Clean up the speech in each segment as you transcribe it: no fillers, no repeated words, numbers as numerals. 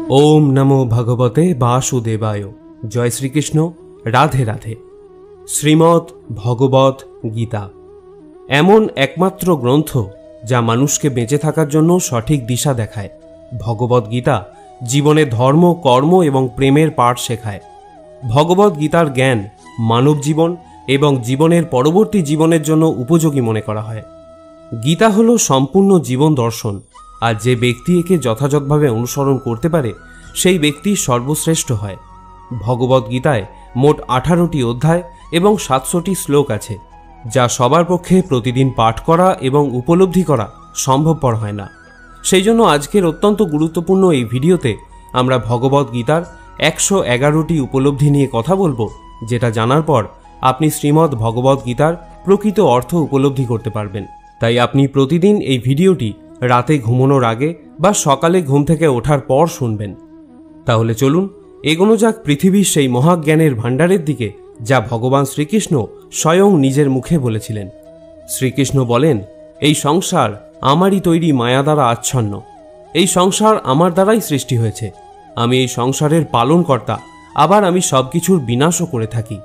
ओम नमो भगवते वासुदेवाय। जय श्रीकृष्ण। राधे राधे। শ্রীমদ্ ভগবত গীতা এমন একমাত্র গ্রন্থ যা মানুষকে বেঁচে থাকার জন্য সঠিক দিশা দেখায়। ভগবত গীতা জীবনে ধর্ম, কর্ম এবং প্রেমের পাঠ শেখায়। ভগবত গীতার জ্ঞান মানব জীবন এবং জীবনের পরবর্তী জীবনের জন্য উপযোগী মনে করা হয়। গীতা হল সম্পূর্ণ জীবন দর্শন, আর যে ব্যক্তি একে যথাযথভাবে অনুসরণ করতে পারে সেই ব্যক্তি সর্বশ্রেষ্ঠ হয়। ভগবত গীতায় মোট 18টি অধ্যায় এবং 700টি শ্লোক আছে, যা সবার পক্ষে প্রতিদিন পাঠ করা এবং উপলব্ধি করা সম্ভবপর হয় না। সেই জন্য আজকের অত্যন্ত গুরুত্বপূর্ণ এই ভিডিওতে আমরা ভগবত গীতার 111টি উপলব্ধি নিয়ে কথা বলবো, যেটা জানার পর আপনি শ্রীমদ্ ভগবত গীতার প্রকৃত অর্থ উপলব্ধি করতে পারবেন। তাই আপনি প্রতিদিন এই ভিডিওটি রাতে ঘুমানোর আগে বা সকালে ঘুম থেকে ওঠার পর শুনবেন। তাহলে চলুন এগোনো যাক পৃথিবীর সেই মহাজ্ঞানের ভাণ্ডারের দিকে, যা ভগবান শ্রীকৃষ্ণ স্বয়ং নিজের মুখে বলেছিলেন। শ্রীকৃষ্ণ বলেন, এই সংসার আমারই তৈরি মায়া দ্বারা আচ্ছন্ন। এই সংসার আমার দ্বারাই সৃষ্টি হয়েছে। আমি এই সংসারের পালনকর্তা, আবার আমি সবকিছুর বিনাশও করে থাকি।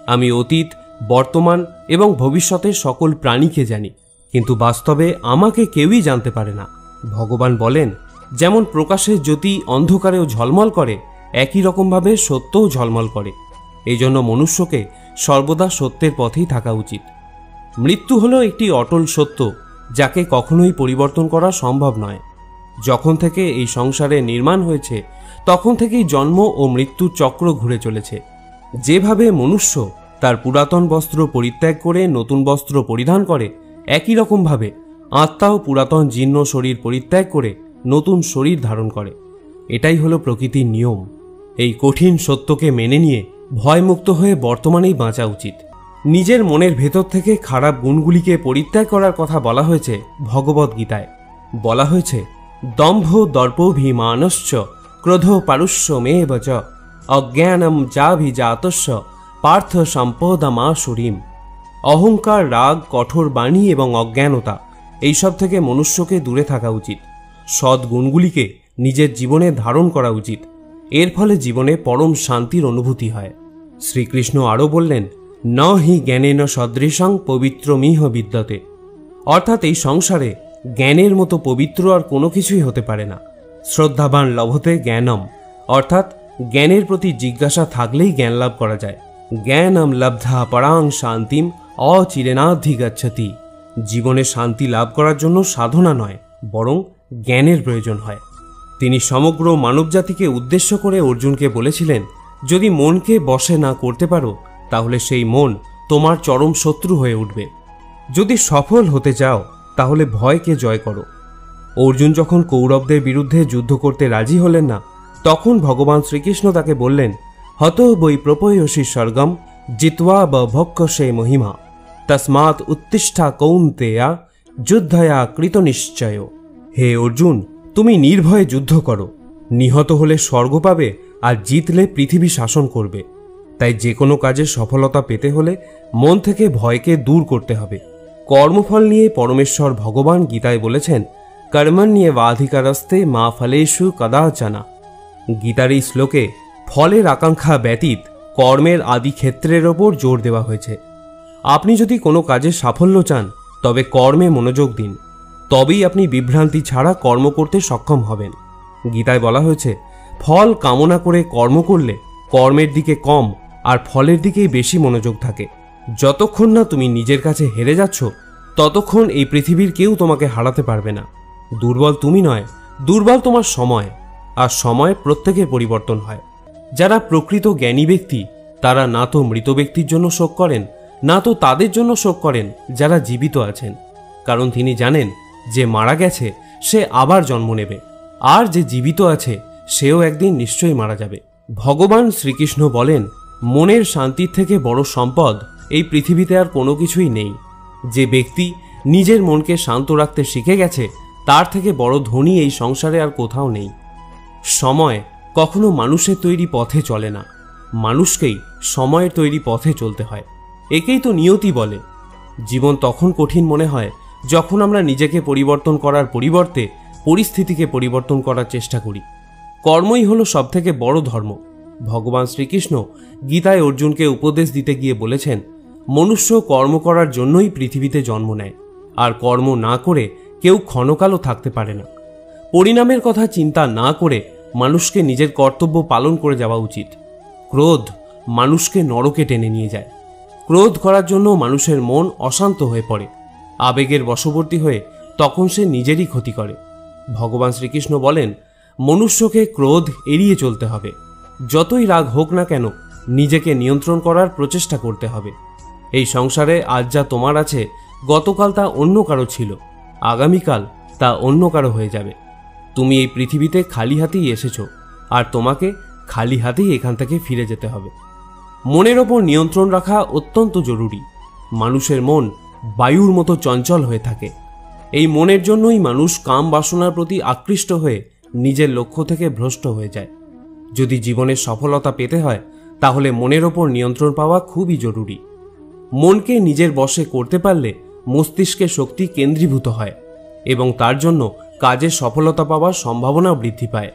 আমি অতীত, বর্তমান এবং ভবিষ্যতের সকল প্রাণীকে জানি, কিন্তু বাস্তবে আমাকে কেউই জানতে পারে না। ভগবান বলেন, যেমন প্রকাশের জ্যোতি অন্ধকারেও ঝলমল করে, একই রকমভাবে সত্যও ঝলমল করে। এই জন্য মনুষ্যকে সর্বদা সত্যের পথেই থাকা উচিত। মৃত্যু হলো একটি অটল সত্য, যাকে কখনোই পরিবর্তন করা সম্ভব নয়। যখন থেকে এই সংসারে নির্মাণ হয়েছে তখন থেকেই জন্ম ও মৃত্যুর চক্র ঘুরে চলেছে। যেভাবে মনুষ্য তার পুরাতন বস্ত্র পরিত্যাগ করে নতুন বস্ত্র পরিধান করে, একই রকমভাবে আত্মাও পুরাতন জীর্ণ শরীর পরিত্যাগ করে নতুন শরীর ধারণ করে। এটাই হলো প্রকৃতির নিয়ম। এই কঠিন সত্যকে মেনে নিয়ে ভয়মুক্ত হয়ে বর্তমানেই বাঁচা উচিত। নিজের মনের ভেতর থেকে খারাপ গুণগুলিকে পরিত্যাগ করার কথা বলা হয়েছে ভগবত গীতায়। বলা হয়েছে, দম্ভোদর্পোভিমানশ্চ ক্রোধ পারুষ্যমেব চ অজ্ঞানম চাভিজাতস্য পার্থ সম্পদমাসুরীম। অহংকার, রাগ, কঠোর বাণী এবং অজ্ঞানতা এইসব থেকে মনুষ্যকে দূরে থাকা উচিত। সৎ গুণগুলিকে নিজের জীবনে ধারণ করা উচিত। এর ফলে জীবনে পরম শান্তির অনুভূতি হয়। শ্রীকৃষ্ণ আরও বললেন, ন হি জ্ঞানেন সদৃশং পবিত্রমিহ বিদ্যতে। অর্থাৎ এই সংসারে জ্ঞানের মতো পবিত্র আর কোনো কিছুই হতে পারে না। শ্রদ্ধাবান লভতে জ্ঞানম, অর্থাৎ জ্ঞানের প্রতি জিজ্ঞাসা থাকলেই জ্ঞান লাভ করা যায়। জ্ঞানম লব্ধা পরাং শান্তিম অচিরেনাধিগচ্ছতি। জীবনে শান্তি লাভ করার জন্য সাধনা নয়, বরং জ্ঞানের প্রয়োজন হয়। তিনি সমগ্র মানবজাতিকে উদ্দেশ্য করে অর্জুনকে বলেছিলেন, যদি মনকে বশে না করতে পারো তাহলে সেই মন তোমার চরম শত্রু হয়ে উঠবে। যদি সফল হতে চাও তাহলে ভয়কে জয় করো। অর্জুন যখন কৌরবদের বিরুদ্ধে যুদ্ধ করতে রাজি হলেন না, তখন ভগবান শ্রীকৃষ্ণ তাকে বললেন, হত বৈ প্রপয়সী স্বর্গম জিত্বা বভক্ষসে মহিমা তস্মাৎ উত্তিষ্ঠা কৌন্তেয়া যুদ্ধয়া কৃতনিশ্চয়। হে অর্জুন, তুমি নির্ভয়ে যুদ্ধ করো। নিহত হলে স্বর্গ পাবে, আর জিতলে পৃথিবী শাসন করবে। তাই যে কোনো কাজে সফলতা পেতে হলে মন থেকে ভয়কে দূর করতে হবে। কর্মফল নিয়ে পরমেশ্বর ভগবান গীতায় বলেছেন, কর্মণ্যেবাধিকারস্তে মা ফলেষু কদাচনা। গীতার এই শ্লোকে ফলের আকাঙ্ক্ষা ব্যতীত কর্মের আদি ক্ষেত্রের ওপর জোর দেওয়া হয়েছে। আপনি যদি কোনো কাজে সাফল্য চান তবে কর্মে মনোযোগ দিন, তবেই আপনি বিভ্রান্তি ছাড়া কর্ম করতে সক্ষম হবেন। গীতায় বলা হয়েছে, ফল কামনা করে কর্ম করলে কর্মের দিকে কম আর ফলের দিকেই বেশি মনোযোগ থাকে। যতক্ষণ না তুমি নিজের কাছে হেরে যাচ্ছ, ততক্ষণ এই পৃথিবীর কেউ তোমাকে হারাতে পারবে না। দুর্বল তুমি নয়, দুর্বল তোমার সময়, আর সময় প্রত্যেকের পরিবর্তন হয়। যারা প্রকৃত জ্ঞানী ব্যক্তি তারা না তো মৃত ব্যক্তির জন্য শোক করেন, না তো তাদের জন্য শোক করেন যারা জীবিত আছেন। কারণ তিনি জানেন যে মারা গেছে সে আবার জন্ম নেবে, আর যে জীবিত আছে সেও একদিন নিশ্চয়ই মারা যাবে। ভগবান শ্রীকৃষ্ণ বলেন, মনের শান্তির থেকে বড় সম্পদ এই পৃথিবীতে আর কোনো কিছুই নেই। যে ব্যক্তি নিজের মনকে শান্ত রাখতে শিখে গেছে তার থেকে বড় ধনী এই সংসারে আর কোথাও নেই। সময় কখনো মানুষের তৈরি পথে চলে না, মানুষকেই সময়ের তৈরি পথে চলতে হয়। একেই তো নিয়তি বলে। জীবন তখন কঠিন মনে হয় যখন আমরা নিজেকে পরিবর্তন করার পরিবর্তে পরিস্থিতিকে পরিবর্তন করার চেষ্টা করি। কর্মই হলো সবথেকে বড় ধর্ম। ভগবান শ্রীকৃষ্ণ গীতায় অর্জুনকে উপদেশ দিতে গিয়ে বলেছেন, মনুষ্য কর্ম করার জন্যই পৃথিবীতে জন্ম নেয়, আর কর্ম না করে কেউ ক্ষণকালও থাকতে পারে না। পরিণামের কথা চিন্তা না করে মানুষকে নিজের কর্তব্য পালন করে যাওয়া উচিত। ক্রোধ মানুষকে নরকে টেনে নিয়ে যায়। ক্রোধ করার জন্য মানুষের মন অশান্ত হয়ে পড়ে, আবেগের বশবর্তী হয়ে তখন সে নিজেরই ক্ষতি করে। ভগবান শ্রীকৃষ্ণ বলেন, মনুষ্যকে ক্রোধ এড়িয়ে চলতে হবে। যতই রাগ হোক না কেন, নিজেকে নিয়ন্ত্রণ করার প্রচেষ্টা করতে হবে। এই সংসারে আজ যা তোমার আছে, গতকাল তা অন্য কারো ছিল, আগামীকাল তা অন্য কারো হয়ে যাবে। তুমি এই পৃথিবীতে খালি হাতেই এসেছো, আর তোমাকে খালি হাতেই এখান থেকে ফিরে যেতে হবে। মনের ওপর নিয়ন্ত্রণ রাখা অত্যন্ত জরুরি। মানুষের মন বায়ুর মতো চঞ্চল হয়ে থাকে। এই মনের জন্যই মানুষ কাম বাসনার প্রতি আকৃষ্ট হয়ে নিজের লক্ষ্য থেকে ভ্রষ্ট হয়ে যায়। যদি জীবনের সফলতা পেতে হয়, তাহলে মনের ওপর নিয়ন্ত্রণ পাওয়া খুবই জরুরি। মনকে নিজের বশে করতে পারলে মস্তিষ্কে শক্তি কেন্দ্রীভূত হয় এবং তার জন্য কাজে সফলতা পাওয়ার সম্ভাবনা বৃদ্ধি পায়।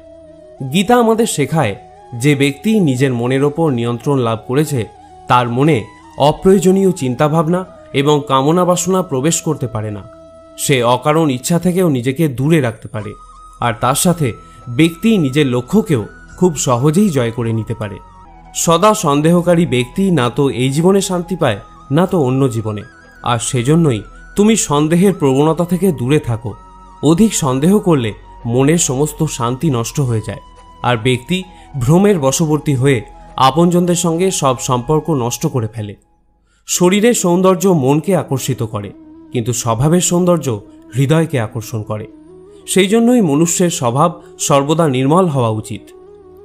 গীতা আমাদের শেখায়, যে ব্যক্তি নিজের মনের ওপর নিয়ন্ত্রণ লাভ করেছে, তার মনে অপ্রয়োজনীয় চিন্তাভাবনা এবং কামনা বাসনা প্রবেশ করতে পারে না। সে অকারণ ইচ্ছা থেকেও নিজেকে দূরে রাখতে পারে, আর তার সাথে ব্যক্তি নিজের লক্ষ্যকেও খুব সহজেই জয় করে নিতে পারে। সদা সন্দেহকারী ব্যক্তি না তো এই জীবনে শান্তি পায়, না তো অন্য জীবনে। আর সেজন্যই তুমি সন্দেহের প্রবণতা থেকে দূরে থাকো। অধিক সন্দেহ করলে মনের সমস্ত শান্তি নষ্ট হয়ে যায়, আর ব্যক্তি ভ্রমের বশবর্তী হয়ে আপনজনদের সঙ্গে সব সম্পর্ক নষ্ট করে ফেলে। শরীরের সৌন্দর্য মনকে আকর্ষিত করে, কিন্তু স্বভাবের সৌন্দর্য হৃদয়কে আকর্ষণ করে। সেই জন্যই মনুষ্যের স্বভাব সর্বদা নির্মল হওয়া উচিত।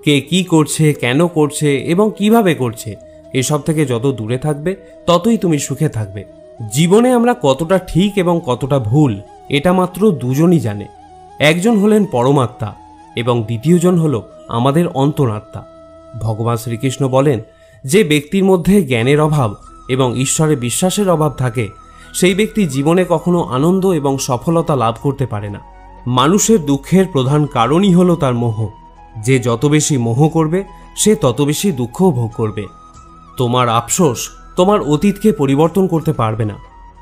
কে কি করছে, কেন করছে এবং কিভাবে করছে, এসব থেকে যত দূরে থাকবে, ততই তুমি সুখে থাকবে। জীবনে আমরা কতটা ঠিক এবং কতটা ভুল, এটা মাত্র দুজনই জানে। একজন হলেন পরমাত্মা এবং দ্বিতীয়জন হল আমাদের অন্তরাত্মা। ভগবান শ্রীকৃষ্ণ বলেন, যে ব্যক্তির মধ্যে জ্ঞানের অভাব এবং ঈশ্বরে বিশ্বাসের অভাব থাকে, সেই ব্যক্তি জীবনে কখনো আনন্দ এবং সফলতা লাভ করতে পারে না। মানুষের দুঃখের প্রধান কারণই হলো তার মোহ। যে যত বেশি মোহ করবে, সে তত বেশি দুঃখও ভোগ করবে। তোমার আফসোস তোমার অতীতকে পরিবর্তন করতে পারবে না,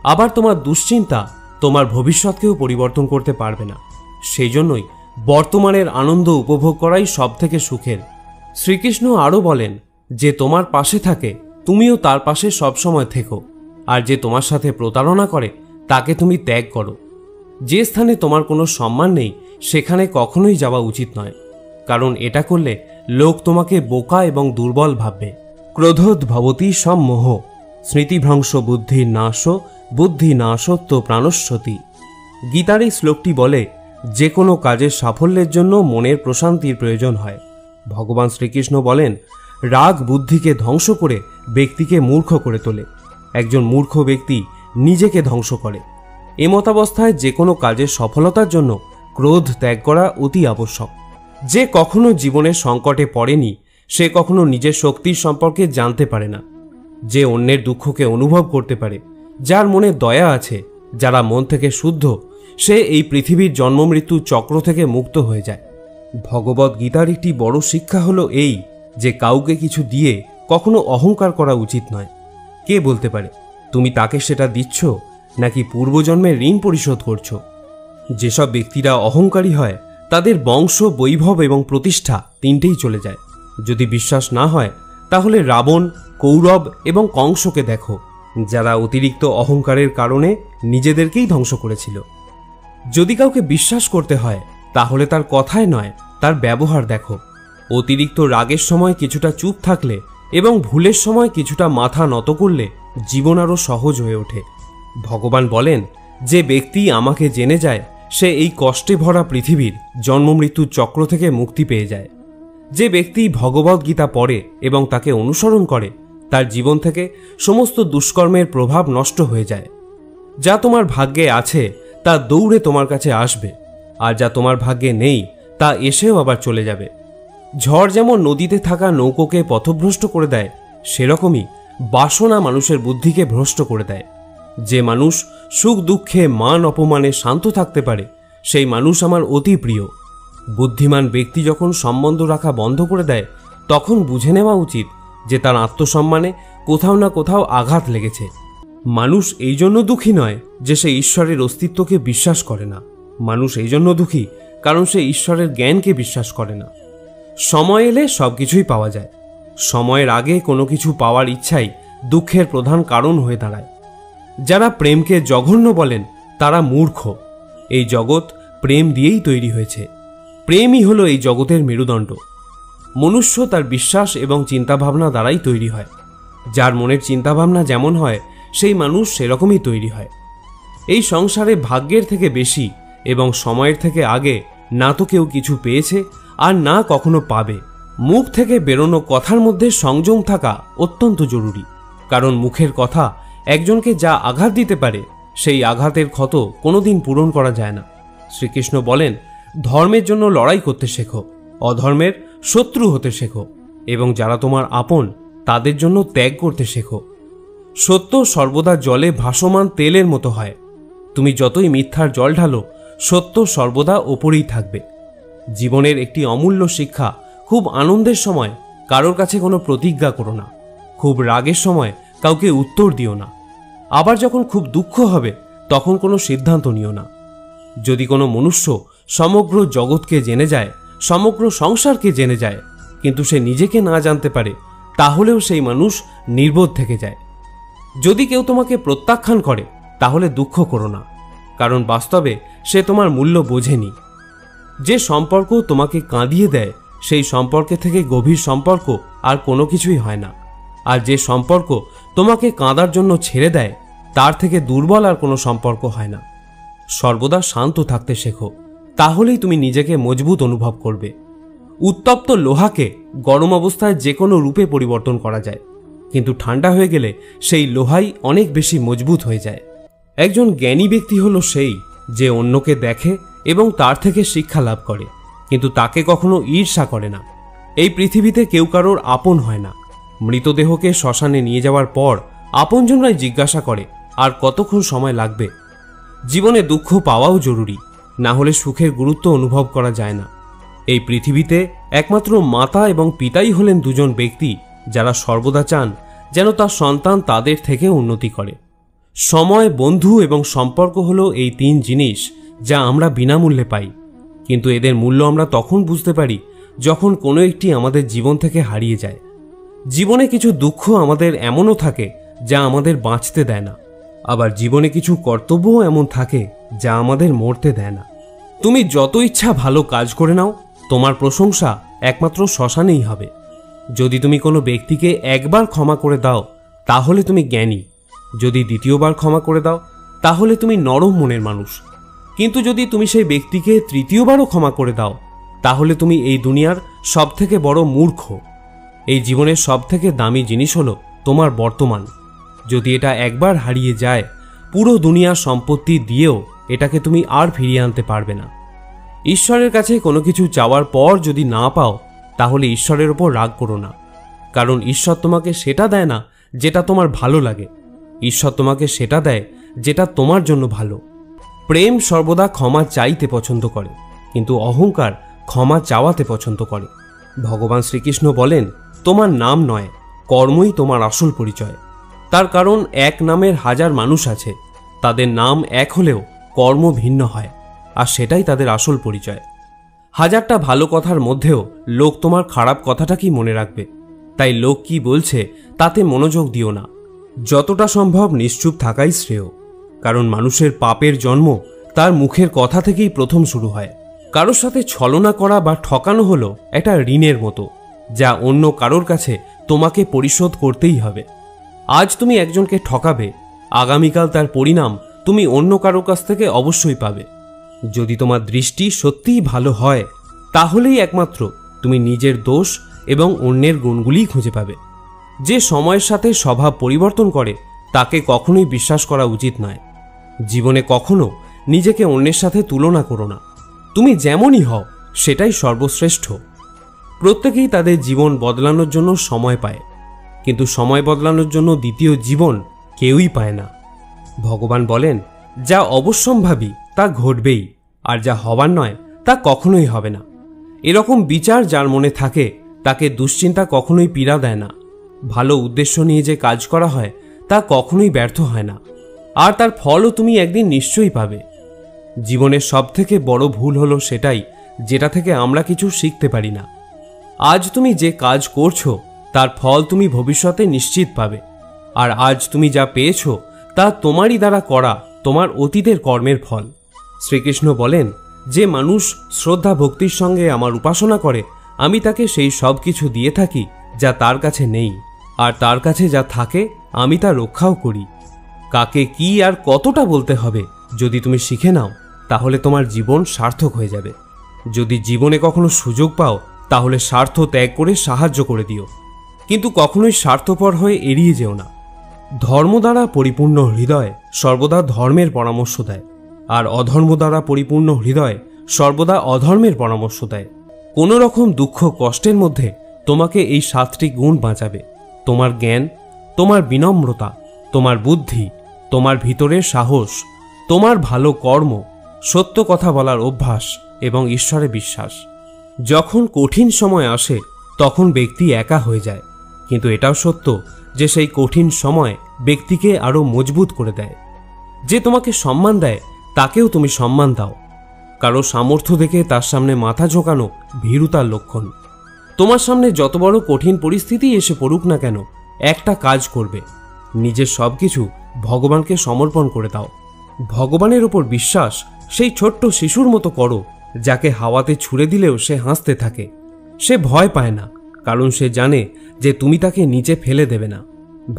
আবার তোমার দুশ্চিন্তা তোমার ভবিষ্যৎকেও পরিবর্তন করতে পারবে না। সেই জন্যই বর্তমানের আনন্দ উপভোগ করাই সব থেকে সুখের। শ্রীকৃষ্ণ আরও বলেন, যে তোমার পাশে থাকে তুমিও তার পাশে সবসময় থেকো, আর যে তোমার সাথে প্রতারণা করে তাকে তুমি ত্যাগ করো। যে স্থানে তোমার কোনো সম্মান নেই, সেখানে কখনোই যাওয়া উচিত নয়, কারণ এটা করলে লোক তোমাকে বোকা এবং দুর্বল ভাববে। ক্রোধোদ্ভবতি সম্মোহ, স্মৃতিভ্রংশ বুদ্ধির নাশ, বুদ্ধি নাশত্ব প্রাণস্বতী। গীতার এই শ্লোকটি বলে, যে কোনো কাজের সাফল্যের জন্য মনের প্রশান্তির প্রয়োজন হয়। ভগবান শ্রীকৃষ্ণ বলেন, রাগ বুদ্ধিকে ধ্বংস করে ব্যক্তিকে মূর্খ করে তোলে। একজন মূর্খ ব্যক্তি নিজেকে ধ্বংস করে। এমতাবস্থায় যে কোনো কাজের সফলতার জন্য ক্রোধ ত্যাগ করা অতি আবশ্যক। যে কখনো জীবনের সংকটে পড়েনি, সে কখনো নিজের শক্তির সম্পর্কে জানতে পারে না। যে অন্যের দুঃখকে অনুভব করতে পারে, যার মনে দয়া আছে, যারা মন থেকে শুদ্ধ, সে এই পৃথিবীর জন্ম মৃত্যু চক্র থেকে মুক্ত হয়ে যায়। ভগবদ গীতার একটি বড় শিক্ষা হলো এই, যে কাউকে কিছু দিয়ে কখনো অহংকার করা উচিত নয়। কে বলতে পারে তুমি তাকে সেটা দিচ্ছ নাকি পূর্বজন্মের ঋণ পরিশোধ করছো? যেসব ব্যক্তিরা অহংকারী হয়, তাদের বংশ, বৈভব এবং প্রতিষ্ঠা তিনটেই চলে যায়। যদি বিশ্বাস না হয়, তাহলে রাবণ, কৌরব এবং কংসকে দেখো, যারা অতিরিক্ত অহংকারের কারণে নিজেদেরকেই ধ্বংস করেছিল। যদি কাউকে বিশ্বাস করতে হয়, তাহলে তার কথায় নয়, তার ব্যবহার দেখো। অতিরিক্ত রাগের সময় কিছুটা চুপ থাকলে এবং ভুলের সময় কিছুটা মাথা নত করলে জীবন আরও সহজ হয়ে ওঠে। ভগবান বলেন, যে ব্যক্তি আমাকে জেনে যায়, সে এই কষ্টে ভরা পৃথিবীর জন্মমৃত্যুর চক্র থেকে মুক্তি পেয়ে যায়। যে ব্যক্তি ভগবদ গীতা পড়ে এবং তাকে অনুসরণ করে, তার জীবন থেকে সমস্ত দুষ্কর্মের প্রভাব নষ্ট হয়ে যায়। যা তোমার ভাগ্যে আছে তা দৌড়ে তোমার কাছে আসবে, আর যা তোমার ভাগ্যে নেই তা এসেও আবার চলে যাবে। ঝড় যেমন নদীতে থাকা নৌকোকে পথভ্রষ্ট করে দেয়, সেরকমই বাসনা মানুষের বুদ্ধিকে ভ্রষ্ট করে দেয়। যে মানুষ সুখ দুঃখে মান অপমানে শান্ত থাকতে পারে, সেই মানুষ আমার অতি প্রিয়। বুদ্ধিমান ব্যক্তি যখন সম্বন্ধ রাখা বন্ধ করে দেয় তখন বুঝে নেওয়া উচিত যে তার আত্মসম্মানে কোথাও না কোথাও আঘাত লেগেছে। মানুষ এই জন্য দুঃখী নয় যে সে ঈশ্বরের অস্তিত্বকে বিশ্বাস করে না। মানুষ এই জন্য দুঃখী কারণ সে ঈশ্বরের জ্ঞানকে বিশ্বাস করে না। সময় এলে সবকিছুই পাওয়া যায়। সময়ের আগে কোনো কিছু পাওয়ার ইচ্ছাই দুঃখের প্রধান কারণ হয়ে দাঁড়ায়। যারা প্রেমকে জঘন্য বলেন তারা মূর্খ। এই জগৎ প্রেম দিয়েই তৈরি হয়েছে। প্রেমই হলো এই জগতের মেরুদণ্ড। মনুষ্য তার বিশ্বাস এবং চিন্তাভাবনা দ্বারাই তৈরি হয়। যার মনের চিন্তাভাবনা যেমন হয় সেই মানুষ সেরকমই তৈরি হয়। এই সংসারে ভাগ্যের থেকে বেশি এবং সময়ের থেকে আগে না তো কেউ কিছু পেয়েছে আর না কখনো পাবে। মুখ থেকে বেরোনো কথার মধ্যে সংযম থাকা অত্যন্ত জরুরি, কারণ মুখের কথা একজনকে যা আঘাত দিতে পারে সেই আঘাতের ক্ষত কোনোদিন পূরণ করা যায় না। শ্রীকৃষ্ণ বলেন, ধর্মের জন্য লড়াই করতে শেখো, অধর্মের শত্রু হতে শেখো এবং যারা তোমার আপন তাদের জন্য ত্যাগ করতে শেখো। সত্য সর্বদা জলে ভাসমান তেলের মতো হয়। তুমি যতই মিথ্যার জল ঢালো সত্য সর্বদা ওপরেই থাকবে। জীবনের একটি অমূল্য শিক্ষা, খুব আনন্দের সময় কারোর কাছে কোনো প্রতিজ্ঞা করো না, খুব রাগের সময় কাউকে উত্তর দিও না, আবার যখন খুব দুঃখ হবে তখন কোনো সিদ্ধান্ত নিও না। যদি কোনো মনুষ্য সমগ্র জগৎকে জেনে যায়, সমগ্র সংসারকে জেনে যায়, কিন্তু সে নিজেকে না জানতে পারে, তাহলেও সেই মানুষ নির্বোধ থেকে যায়। যদি কেউ তোমাকে প্রত্যাখ্যান করে তাহলে দুঃখ করো না, কারণ বাস্তবে সে তোমার মূল্য বোঝেনি। যে সম্পর্ক তোমাকে কাঁদিয়ে দেয় সেই সম্পর্কে থেকে গভীর সম্পর্ক আর কোনো কিছুই হয় না। আর যে সম্পর্ক তোমাকে কাঁদার জন্য ছেড়ে দেয় তার থেকে দুর্বল আর কোনো সম্পর্ক হয় না। সর্বদা শান্ত থাকতে শেখো, তাহলেই তুমি নিজেকে মজবুত অনুভব করবে। উত্তপ্ত লোহাকে গরম অবস্থায় যে কোনো রূপে পরিবর্তন করা যায়, কিন্তু ঠান্ডা হয়ে গেলে সেই লোহাই অনেক বেশি মজবুত হয়ে যায়। একজন জ্ঞানী ব্যক্তি হলো সেই যে অন্যকে দেখে এবং তার থেকে শিক্ষা লাভ করে, কিন্তু তাকে কখনো ঈর্ষা করে না। এই পৃথিবীতে কেউ কারোর আপন হয় না। মৃতদেহকে শ্মশানে নিয়ে যাওয়ার পর আপনজনরাই জিজ্ঞাসা করে আর কতক্ষণ সময় লাগবে। জীবনে দুঃখ পাওয়াও জরুরি, না হলে সুখের গুরুত্ব অনুভব করা যায় না। এই পৃথিবীতে একমাত্র মাতা এবং পিতাই হলেন দুজন ব্যক্তি যারা সর্বদা চান যেন তার সন্তান তাদের থেকে উন্নতি করে। সময়, বন্ধু এবং সম্পর্ক হলো এই তিন জিনিস যা আমরা বিনামূল্যে পাই, কিন্তু এদের মূল্য আমরা তখন বুঝতে পারি যখন কোনো একটি আমাদের জীবন থেকে হারিয়ে যায়। জীবনে কিছু দুঃখ আমাদের এমনও থাকে যা আমাদের বাঁচতে দেয় না, আবার জীবনে কিছু কর্তব্যও এমন থাকে যা আমাদের মরতে দেয় না। তুমি যত ইচ্ছা ভালো কাজ করে নাও, তোমার প্রশংসা একমাত্র শ্মশানেই হবে। যদি তুমি কোনো ব্যক্তিকে একবার ক্ষমা করে দাও তাহলে তুমি জ্ঞানী, যদি দ্বিতীয়বার ক্ষমা করে দাও তাহলে তুমি নরম মনের মানুষ, কিন্তু যদি তুমি সেই ব্যক্তিকে তৃতীয়বারও ক্ষমা করে দাও তাহলে তুমি এই দুনিয়ার সবথেকে বড় মূর্খ। এই জীবনের সবথেকে দামি জিনিস হলো তোমার বর্তমান। যদি এটা একবার হারিয়ে যায়, পুরো দুনিয়ার সম্পত্তি দিয়েও এটাকে তুমি আর ফিরিয়ে আনতে পারবে না। ঈশ্বরের কাছে কোনো কিছু চাওয়ার পর যদি না পাও তাহলে ঈশ্বরের ওপর রাগ করো না, কারণ ঈশ্বর তোমাকে সেটা দেয় না যেটা তোমার ভালো লাগে। ঈশ্বর তোমাকে সেটা দেয় যেটা তোমার জন্য ভালো। প্রেম সর্বদা ক্ষমা চাইতে পছন্দ করে, কিন্তু অহংকার ক্ষমা চাওয়াতে পছন্দ করে। ভগবান শ্রীকৃষ্ণ বলেন, তোমার নাম নয়, কর্মই তোমার আসল পরিচয়। তার কারণ এক নামের হাজার মানুষ আছে, তাদের নাম এক হলেও কর্ম ভিন্ন হয়, আর সেটাই তাদের আসল পরিচয়। হাজারটা ভালো কথার মধ্যেও লোক তোমার খারাপ কথাটাকেই মনে রাখবে, তাই লোক কি বলছে তাতে মনোযোগ দিও না। যতটা সম্ভব নিশ্চুপ থাকাই শ্রেয়, কারণ মানুষের পাপের জন্ম তার মুখের কথা থেকেই প্রথম শুরু হয়। কারোর সাথে ছলনা করা বা ঠকানো হলো একটা ঋণের মতো, যা অন্য কারোর কাছে তোমাকে পরিশোধ করতেই হবে। আজ তুমি একজনকে ঠকাবে, আগামীকাল তার পরিণাম তুমি অন্য কারোর কাছ থেকে অবশ্যই পাবে। যদি তোমার দৃষ্টি সত্যিই ভালো হয় তাহলেই একমাত্র তুমি নিজের দোষ এবং অন্যের গুণগুলিই খুঁজে পাবে। যে সময়ের সাথে স্বভাব পরিবর্তন করে তাকে কখনোই বিশ্বাস করা উচিত নয়। জীবনে কখনো নিজেকে অন্যের সাথে তুলনা করো না। তুমি যেমনই হও সেটাই সর্বশ্রেষ্ঠ। প্রত্যেকেই তাদের জীবন বদলানোর জন্য সময় পায়, কিন্তু সময় বদলানোর জন্য দ্বিতীয় জীবন কেউই পায় না। ভগবান বলেন, যা অবশ্যম্ভাবী তা ঘটবেই, আর যা হবার নয় তা কখনোই হবে না। এরকম বিচার যার মনে থাকে তাকে দুশ্চিন্তা কখনোই পীড়া দেয় না। ভালো উদ্দেশ্য নিয়ে যে কাজ করা হয় তা কখনোই ব্যর্থ হয় না, আর তার ফলও তুমি একদিন নিশ্চয়ই পাবে। জীবনের সবথেকে বড় ভুল হলো সেটাই যেটা থেকে আমরা কিছু শিখতে পারি না। আজ তুমি যে কাজ করছো তার ফল তুমি ভবিষ্যতে নিশ্চিত পাবে, আর আজ তুমি যা পেয়েছো তা তোমারই দ্বারা করা তোমার অতীতের কর্মের ফল। শ্রীকৃষ্ণ বলেন, যে মানুষ শ্রদ্ধা ভক্তির সঙ্গে আমার উপাসনা করে আমি তাকে সেই সব কিছু দিয়ে থাকি যা তার কাছে নেই, আর তার কাছে যা থাকে আমি তা রক্ষাও করি। কাকে কি আর কতটা বলতে হবে যদি তুমি শিখে নাও তাহলে তোমার জীবন সার্থক হয়ে যাবে। যদি জীবনে কখনো সুযোগ পাও তাহলে স্বার্থ ত্যাগ করে সাহায্য করে দিও, কিন্তু কখনোই স্বার্থপর হয়ে এড়িয়ে যেও না। ধর্ম দ্বারা পরিপূর্ণ হৃদয় সর্বদা ধর্মের পরামর্শ দেয়, আর অধর্ম দ্বারা পরিপূর্ণ হৃদয় সর্বদা অধর্মের পরামর্শ দেয়। কোনো রকম দুঃখ কষ্টের মধ্যে তোমাকে এই 7টি গুণ বাঁচাবে: তোমার জ্ঞান, তোমার বিনম্রতা, তোমার বুদ্ধি, তোমার ভিতরের সাহস, তোমার ভালো কর্ম, সত্য কথা বলার অভ্যাস এবং ঈশ্বরে বিশ্বাস। যখন কঠিন সময় আসে তখন ব্যক্তি একা হয়ে যায়, কিন্তু এটাও সত্য যে সেই কঠিন সময় ব্যক্তিকে আরও মজবুত করে দেয়। যে তোমাকে সম্মান দেয় তাকেও তুমি সম্মান দাও। কারো সামর্থ্য দেখে তার সামনে মাথা ঝোঁকানো ভীরুতার লক্ষণ। তোমার সামনে যত বড় কঠিন পরিস্থিতি এসে পড়ুক না কেন, একটা কাজ করবে: নিজের সবকিছু ভগবানকে সমর্পণ করে দাও। ভগবানের ওপর বিশ্বাস সেই ছোট্ট শিশুর মতো করো যাকে হাওয়াতে ছুঁড়ে দিলেও সে হাসতে থাকে। সে ভয় পায় না, কারণ সে জানে যে তুমি তাকে নিচে ফেলে দেবে না।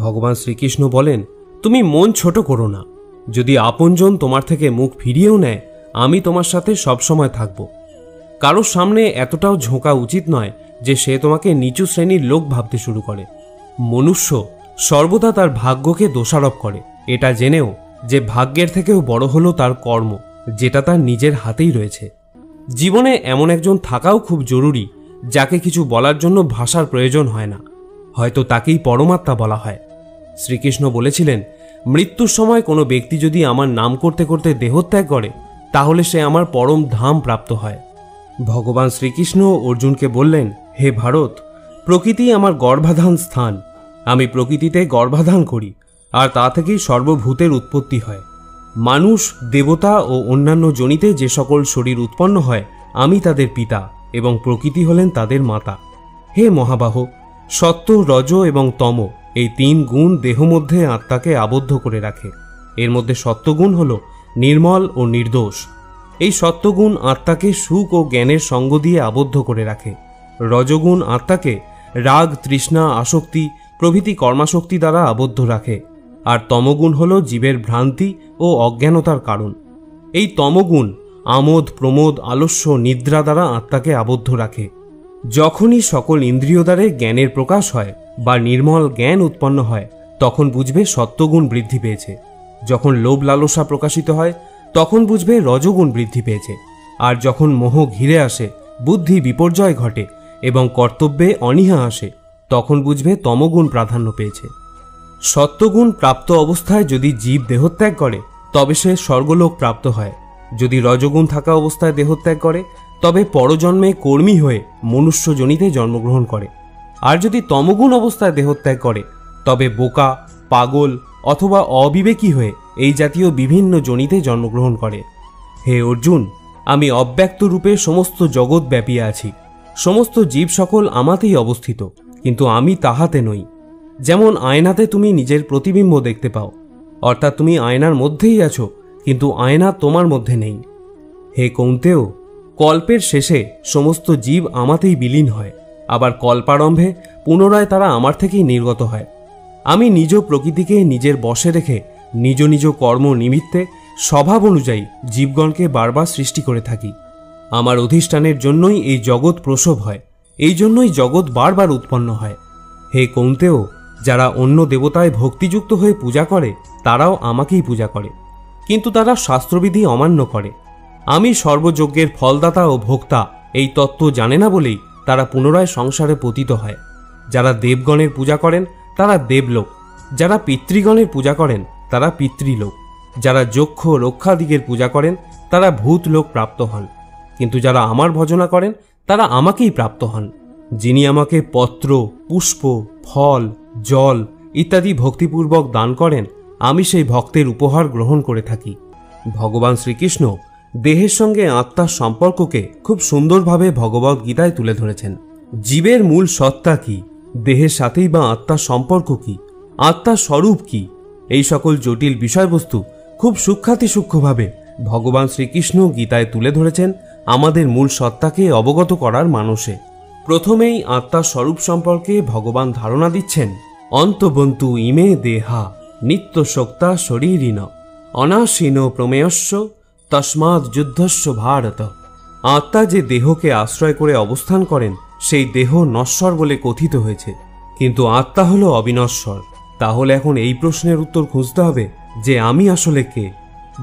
ভগবান শ্রীকৃষ্ণ বলেন, তুমি মন ছোট করো না। যদি আপনজন তোমার থেকে মুখ ফিরিয়েও নেয় আমি তোমার সাথে সবসময় থাকব। কারোর সামনে এতটাও ঝোঁকা উচিত নয় যে সে তোমাকে নিচু শ্রেণীর লোক ভাবতে শুরু করে। মনুষ্য সর্বদা তার ভাগ্যকে দোষারোপ করে, এটা জেনেও যে ভাগ্যের থেকেও বড় হলো তার কর্ম, যেটা তার নিজের হাতেই রয়েছে। জীবনে এমন একজন থাকাও খুব জরুরি যাকে কিছু বলার জন্য ভাষার প্রয়োজন হয় না, হয়তো তাকেই পরমাত্মা বলা হয়। শ্রীকৃষ্ণ বলেছিলেন, মৃত্যুর সময় কোনো ব্যক্তি যদি আমার নাম করতে করতে দেহত্যাগ করে তাহলে সে আমার পরম ধাম প্রাপ্ত হয়। ভগবান শ্রীকৃষ্ণ অর্জুনকে বললেন, হে ভারত, প্রকৃতি আমার গর্ভাধান স্থান। আমি প্রকৃতিতে গর্ভাধান করি, আর তা থেকেই সর্বভূতের উৎপত্তি হয়। মানুষ, দেবতা ও অন্যান্য যোনিতে যে সকল শরীর উৎপন্ন হয় আমি তাদের পিতা এবং প্রকৃতি হলেন তাদের মাতা। হে মহাবাহ, সত্য, রজ এবং তম এই 3 গুণ দেহ মধ্যে আত্মাকে আবদ্ধ করে রাখে। এর মধ্যে সত্যগুণ হল নির্মল ও নির্দোষ। এই সত্যগুণ আত্মাকে সুখ ও জ্ঞানের সঙ্গ দিয়ে আবদ্ধ করে রাখে। রজগুণ আত্মাকে রাগ, তৃষ্ণা, আসক্তি প্রভৃতি কর্মাশক্তি দ্বারা আবদ্ধ রাখে, আর তমগুণ হল জীবের ভ্রান্তি ও অজ্ঞানতার কারণ। এই তমগুণ আমোদ, প্রমোদ, আলস্য, নিদ্রা দ্বারা আত্মাকে আবদ্ধ রাখে। যখনই সকল ইন্দ্রিয় দ্বারে জ্ঞানের প্রকাশ হয় বা নির্মল জ্ঞান উৎপন্ন হয় তখন বুঝবে সত্যগুণ বৃদ্ধি পেয়েছে। যখন লোভ লালসা প্রকাশিত হয় তখন বুঝবে রজগুণ বৃদ্ধি পেয়েছে। আর যখন মোহ ঘিরে আসে, বুদ্ধি বিপর্যয় ঘটে এবং কর্তব্যে অনীহা আসে তখন বুঝবে তমগুণ প্রাধান্য পেয়েছে। সত্যগুণ প্রাপ্ত অবস্থায় যদি জীব দেহত্যাগ করে তবে সে স্বর্গলোক প্রাপ্ত হয়। যদি রজগুণ থাকা অবস্থায় দেহত্যাগ করে তবে পরজন্মে কর্মী হয়ে মনুষ্য যোনিতে জন্মগ্রহণ করে। আর যদি তমগুণ অবস্থায় দেহত্যাগ করে তবে বোকা, পাগল অথবা অবিবেকী হয়ে এই জাতীয় বিভিন্ন যোনিতে জন্মগ্রহণ করে। হে অর্জুন, আমি অব্যক্ত রূপে সমস্ত জগৎ ব্যাপিয়ে আছি। সমস্ত জীব সকল আমাতেই অবস্থিত, কিন্তু আমি তাহাতে নই। যেমন আয়নাতে তুমি নিজের প্রতিবিম্ব দেখতে পাও, অর্থাৎ তুমি আয়নার মধ্যেই আছো, কিন্তু আয়না তোমার মধ্যে নেই। হে কৌন্তেয়, কল্পের শেষে সমস্ত জীব আমাতেই বিলীন হয়, আবার কল্পারম্ভে পুনরায় তারা আমার থেকেই নির্গত হয়। আমি নিজ প্রকৃতিকে নিজের বশে রেখে নিজ নিজ কর্ম নিমিত্তে স্বভাব অনুযায়ী জীবগণকে বারবার সৃষ্টি করে থাকি। আমার অধিষ্ঠানের জন্যই এই জগৎ প্রসব হয়, এই জন্যই জগৎ বারবার উৎপন্ন হয়। হে কৌন্তেয়, যারা অন্য দেবতায় ভক্তিযুক্ত হয়ে পূজা করে তারাও আমাকেই পূজা করে, কিন্তু তারা শাস্ত্রবিধি অমান্য করে। আমি সর্বযজ্ঞের ফলদাতা ও ভোক্তা এই তত্ত্ব জানে না বলেই তারা পুনরায় সংসারে পতিত হয়। যারা দেবগণের পূজা করেন তারা দেবলোক, যারা পিতৃগণের পূজা করেন তারা পিতৃলোক, যারা যক্ষ রক্ষাদিগের পূজা করেন তারা ভূত লোক প্রাপ্ত হন, কিন্তু যারা আমার ভজনা করেন তারা আমাকেই প্রাপ্ত হন। যিনি আমাকে পত্র, পুষ্প, ফল, জল ইত্যাদি ভক্তিপূর্বক দান করেন, আমি সেই ভক্তের উপহার গ্রহণ করে থাকি। ভগবান শ্রীকৃষ্ণ দেহের সঙ্গে আত্মার সম্পর্ককে খুব সুন্দরভাবে ভগবদ গীতায় তুলে ধরেছেন। জীবের মূল সত্তা কি, দেহের সাথেই বা আত্মার সম্পর্ক কি, আত্মার স্বরূপ কি, এই সকল জটিল বিষয়বস্তু খুব সূক্ষ্মভাবে ভগবান শ্রীকৃষ্ণ গীতায় তুলে ধরেছেন আমাদের মূল সত্তাকে অবগত করার মানসে। প্রথমেই আত্মার স্বরূপ সম্পর্কে ভগবান ধারণা দিচ্ছেন, অন্তবন্তু ইমে দেহা নিত্য শক্তা শরীরিণ অনাসীন প্রমেয়স্য তস্মাৎ যুদ্ধস্য ভারত। আত্মা যে দেহকে আশ্রয় করে অবস্থান করেন সেই দেহ নশ্বর বলে কথিত হয়েছে, কিন্তু আত্মা হলো অবিনশ্বর। তাহলে এখন এই প্রশ্নের উত্তর খুঁজতে হবে যে আমি আসলে কে?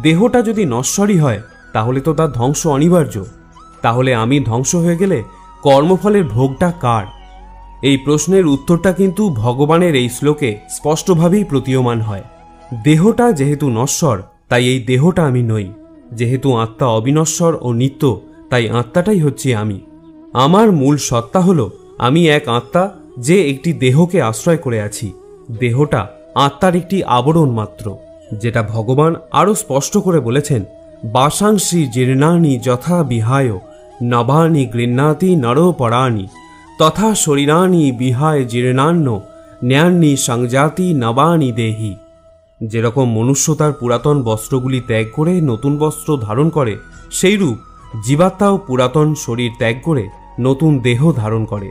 দেহটা যদি নশ্বরই হয় তাহলে তো তার ধ্বংস অনিবার্য। তাহলে আমি ধ্বংস হয়ে গেলে কর্মফলের ভোগটা কার? এই প্রশ্নের উত্তরটা কিন্তু ভগবানের এই শ্লোকে স্পষ্টভাবেই প্রতীয়মান হয়। দেহটা যেহেতু নশ্বর তাই এই দেহটা আমি নই, যেহেতু আত্মা অবিনশ্বর ও নিত্য তাই আত্মাটাই হচ্ছে আমি। আমার মূল সত্তা হলো আমি এক আত্মা যে একটি দেহকে আশ্রয় করে আছি। দেহটা আত্মার একটি আবরণ মাত্র, যেটা ভগবান আরও স্পষ্ট করে বলেছেন, বাসাংসি জীর্ণানি যথা বিহায় নবানি গৃহ্ণাতি নরপরাণি তথা শরীরানি বিহায় জীর্ণান্ন ন্যান্নি সংজাতি নবানি দেহি। যেরকম মনুষ্য তার পুরাতন বস্ত্রগুলি ত্যাগ করে নতুন বস্ত্র ধারণ করে, সেইরূপ জীবাত্মাও পুরাতন শরীর ত্যাগ করে নতুন দেহ ধারণ করে।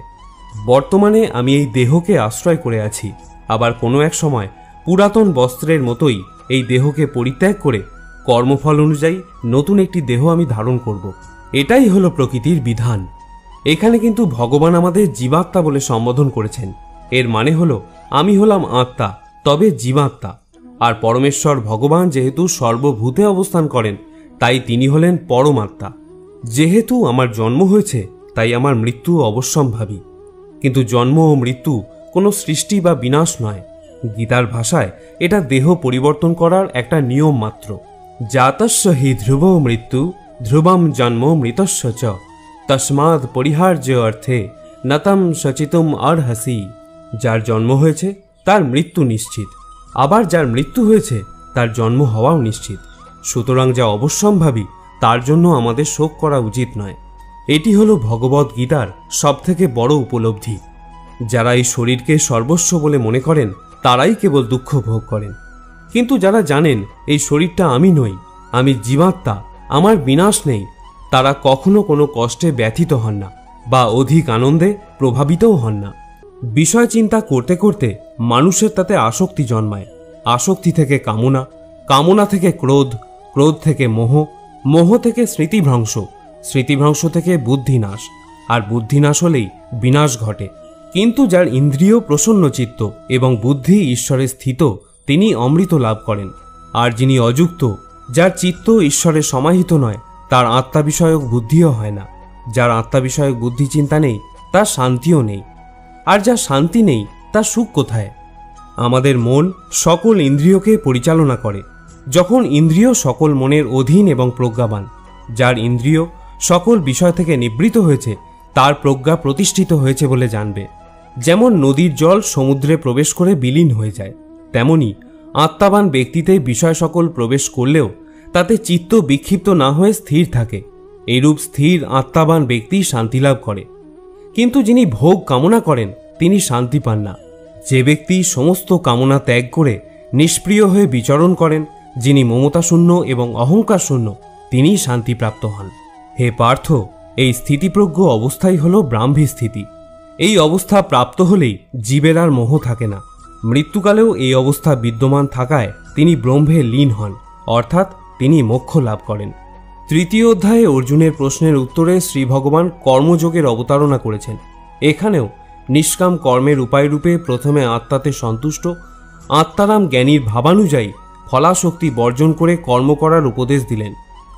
বর্তমানে আমি এই দেহকে আশ্রয় করে আছি, আবার কোনো এক সময় পুরাতন বস্ত্রের মতোই এই দেহকে পরিত্যাগ করে কর্মফল অনুযায়ী নতুন একটি দেহ আমি ধারণ করব। এটাই হলো প্রকৃতির বিধান। এখানে কিন্তু ভগবান আমাদের জীবাত্মা বলে সম্বোধন করেছেন। এর মানে হলো আমি হলাম আত্মা, তবে জীবাত্মা। আর পরমেশ্বর ভগবান যেহেতু সর্বভূতে অবস্থান করেন তাই তিনি হলেন পরমাত্মা। যেহেতু আমার জন্ম হয়েছে তাই আমার মৃত্যু অবশ্যম্ভাবী, কিন্তু জন্ম ও মৃত্যু কোনো সৃষ্টি বা বিনাশ নয়। গীতার ভাষায় এটা দেহ পরিবর্তন করার একটা নিয়ম মাত্র। জাতস্য হি ধ্রুব মৃত্যু ধ্রুবম জন্ম মৃতস্য চ তস্মাৎ পরিহার্য অর্থে নতম সচিতুম অর্হসি। যার জন্ম হয়েছে তার মৃত্যু নিশ্চিত, আবার যার মৃত্যু হয়েছে তার জন্ম হওয়াও নিশ্চিত। সুতরাং যা অবশ্যম্ভাবী তার জন্য আমাদের শোক করা উচিত নয়। এটি হলো ভগবদ গীতার সবথেকে বড় উপলব্ধি। যারা এই শরীরকে সর্বস্ব বলে মনে করেন তারাই কেবল দুঃখ ভোগ করেন, কিন্তু যারা জানেন এই শরীরটা আমি নই, আমি জীবাত্মা, আমার বিনাশ নেই, তারা কখনো কোনো কষ্টে ব্যথিত হন না বা অধিক আনন্দে প্রভাবিতও হন না। বিষয় চিন্তা করতে করতে মানুষের তাতে আসক্তি জন্মায়। আসক্তি থেকে কামনা, কামনা থেকে ক্রোধ, ক্রোধ থেকে মোহ, মোহ থেকে স্মৃতিভ্রংশ, স্মৃতিভ্রংশ থেকে বুদ্ধিনাশ, আর বুদ্ধিনাশ হলেই বিনাশ ঘটে। কিন্তু যার ইন্দ্রিয় প্রসন্ন চিত্ত এবং বুদ্ধি ঈশ্বরে স্থিত তিনি অমৃত লাভ করেন। আর যিনি অযুক্ত, যার চিত্ত ঈশ্বরে সমাহিত নয়, তার আত্মা বিষয়ক বুদ্ধিও হয় না। যার আত্মা বিষয়ক বুদ্ধি চিন্তা নেই তার শান্তিও নেই, আর যার শান্তি নেই তার সুখ কোথায়? আমাদের মন সকল ইন্দ্রিয়কে পরিচালনা করে। যখন ইন্দ্রিয় সকল মনের অধীন এবং প্রজ্ঞাবান, যার ইন্দ্রিয় সকল বিষয় থেকে নিবৃত হয়েছে তার প্রজ্ঞা প্রতিষ্ঠিত হয়েছে বলে জানবে। যেমন নদীর জল সমুদ্রে প্রবেশ করে বিলীন হয়ে যায়, তেমনি আত্মাবান ব্যক্তিতে বিষয় সকল প্রবেশ করলেও তাতে চিত্ত বিক্ষিপ্ত না হয়ে স্থির থাকে। এইরূপ স্থির আত্মাবান ব্যক্তি শান্তি লাভ করে। কিন্তু যিনি ভোগ কামনা করেন তিনি শান্তি পান না। যে ব্যক্তি সমস্ত কামনা ত্যাগ করে নিষ্প্রিয় হয়ে বিচরণ করেন, যিনি মমতাশূন্য এবং অহংকার শূন্য, তিনিই শান্তিপ্রাপ্ত হন। হে পার্থ, এই স্থিতিপ্রজ্ঞ অবস্থাই হল ব্রাহ্মী স্থিতি। এই অবস্থা প্রাপ্ত হলেই জীবের আর মোহ থাকে না। মৃত্যুকালেও এই অবস্থা বিদ্যমান থাকায় তিনি ব্রহ্মে লীন হন, অর্থাৎ তিনি মোক্ষ লাভ করেন। তৃতীয় অধ্যায়ে অর্জুনের প্রশ্নের উত্তরে শ্রী ভগবান কর্মযোগের অবতারণা করেছেন। এখানেও নিষ্কাম কর্মের উপায়রূপে প্রথমে আত্মাতে সন্তুষ্ট, আত্মারাম জ্ঞানীর ভাবানুযায়ী ফলাশক্তি বর্জন করে কর্ম করার উপদেশ দিলেন।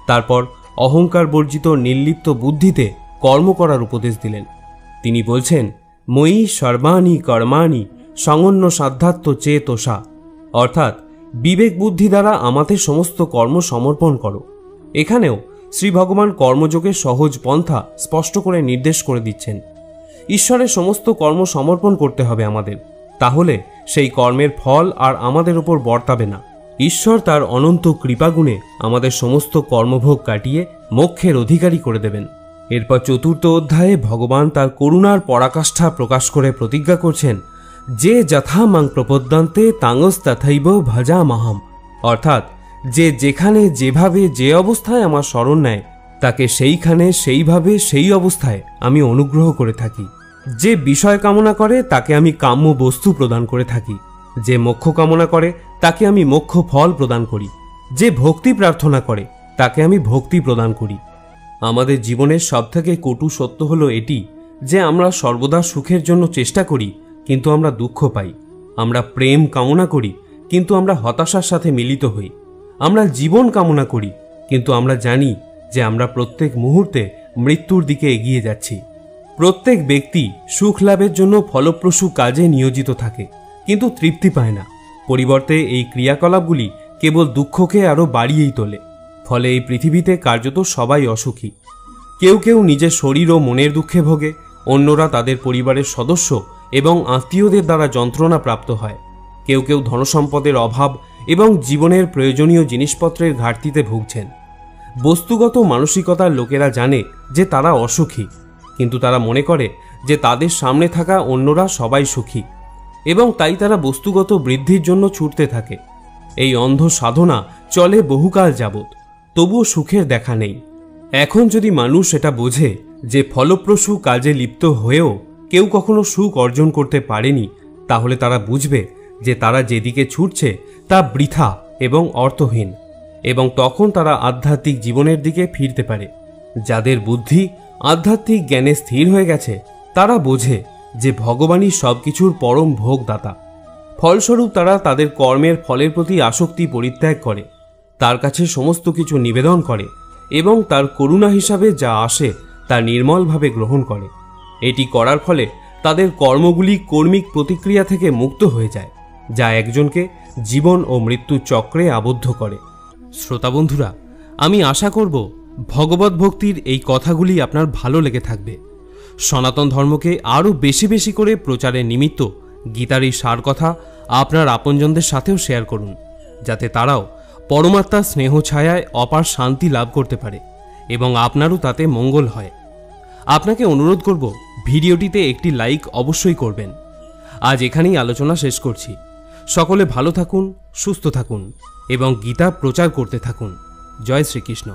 তারপর অহংকার বর্জিত নির্লিপ্ত বুদ্ধিতে কর্ম করার উপদেশ দিলেন। তিনি বলছেন, ময়ি সর্বাণি কর্মাণি সঙ্গন্য সাধ্যাত্ম চেতসা, অর্থাৎ বিবেক বুদ্ধি দ্বারা আমাতে সমস্ত কর্ম সমর্পণ করো। এখানেও শ্রী ভগবান কর্মযোগের সহজ পন্থা স্পষ্ট করে নির্দেশ করে দিচ্ছেন। ঈশ্বরের সমস্ত কর্ম সমর্পণ করতে হবে আমাদের, তাহলে সেই কর্মের ফল আর আমাদের উপর বর্তাবে না। ঈশ্বর তার অনন্ত কৃপাগুণে আমাদের সমস্ত কর্মভোগ কাটিয়ে মোক্ষের অধিকারী করে দেবেন। এরপর ৪র্থ অধ্যায়ে ভগবান তার করুণার পরাকাষ্ঠা প্রকাশ করে প্রতিজ্ঞা করছেন, যে যথা মাং প্রপদ্যন্তে তাঙস তথৈব ভজামহম, অর্থাৎ যে যেখানে যেভাবে যে অবস্থায় আমার শরণ নেয় তাকে সেইখানে সেইভাবে সেই অবস্থায় আমি অনুগ্রহ করে থাকি। যে বিষয় কামনা করে তাকে আমি কাম্য বস্তু প্রদান করে থাকি, যে মোক্ষ কামনা করে তাকে আমি মোক্ষ ফল প্রদান করি, যে ভক্তি প্রার্থনা করে তাকে আমি ভক্তি প্রদান করি। আমাদের জীবনের সবথেকে কটু সত্য হলো এটি যে আমরা সর্বদা সুখের জন্য চেষ্টা করি কিন্তু আমরা দুঃখ পাই। আমরা প্রেম কামনা করি কিন্তু আমরা হতাশার সাথে মিলিত হই। আমরা জীবন কামনা করি কিন্তু আমরা জানি যে আমরা প্রত্যেক মুহূর্তে মৃত্যুর দিকে এগিয়ে যাচ্ছি। প্রত্যেক ব্যক্তি সুখ লাভের জন্য ফলপ্রসূ কাজে নিয়োজিত থাকে কিন্তু তৃপ্তি পায় না। পরিবর্তে এই ক্রিয়াকলাপগুলি কেবল দুঃখকে আরও বাড়িয়েই তোলে। ফলে এই পৃথিবীতে কার্যত সবাই অসুখী। কেউ কেউ নিজের শরীর ও মনের দুঃখে ভোগে, অন্যরা তাদের পরিবারের সদস্য এবং আত্মীয়দের দ্বারা যন্ত্রণা প্রাপ্ত হয়। কেউ কেউ ধনসম্পদের অভাব এবং জীবনের প্রয়োজনীয় জিনিসপত্রের ঘাটতিতে ভুগছেন। বস্তুগত মানসিকতার লোকেরা জানে যে তারা অসুখী, কিন্তু তারা মনে করে যে তাদের সামনে থাকা অন্যরা সবাই সুখী এবং তাই তারা বস্তুগত বৃদ্ধির জন্য ছুটতে থাকে। এই অন্ধ সাধনা চলে বহুকাল যাবৎ, তবুও সুখের দেখা নেই। এখন যদি মানুষ এটা বোঝে যে ফলপ্রসূ কাজে লিপ্ত হয়েও কেউ কখনো সুখ অর্জন করতে পারেনি, তাহলে তারা বুঝবে যে তারা যেদিকে ছুটছে তা বৃথা এবং অর্থহীন, এবং তখন তারা আধ্যাত্মিক জীবনের দিকে ফিরতে পারে। যাদের বুদ্ধি আধ্যাত্মিক জ্ঞানে স্থির হয়ে গেছে তারা বোঝে যে ভগবানই সবকিছুর পরম ভোগদাতা। ফলস্বরূপ তারা তাদের কর্মের ফলের প্রতি আসক্তি পরিত্যাগ করে, তার কাছে সমস্ত কিছু নিবেদন করে এবং তার করুণা হিসাবে যা আসে তা নির্মলভাবে গ্রহণ করে। এটি করার ফলে তাদের কর্মগুলি কর্মিক প্রতিক্রিয়া থেকে মুক্ত হয়ে যায়, যা একজনকে জীবন ও মৃত্যুর চক্রে আবদ্ধ করে। শ্রোতা বন্ধুরা, আমি আশা করব ভগবত ভক্তির এই কথাগুলি আপনার ভালো লেগে থাকবে। সনাতন ধর্মকে আরও বেশি বেশি করে প্রচারের নিমিত্ত গীতার এই সার কথা আপনার আপনজনদের সাথেও শেয়ার করুন, যাতে তারাও পরমাত্মার স্নেহ ছায়ায় অপার শান্তি লাভ করতে পারে এবং আপনারও তাতে মঙ্গল হয়। আপনাকে অনুরোধ করব ভিডিওটিতে একটি লাইক অবশ্যই করবেন। আজ এখানেই আলোচনা শেষ করছি। সকলে ভালো থাকুন, সুস্থ থাকুন এবং গীতা প্রচার করতে থাকুন। জয় শ্রীকৃষ্ণ।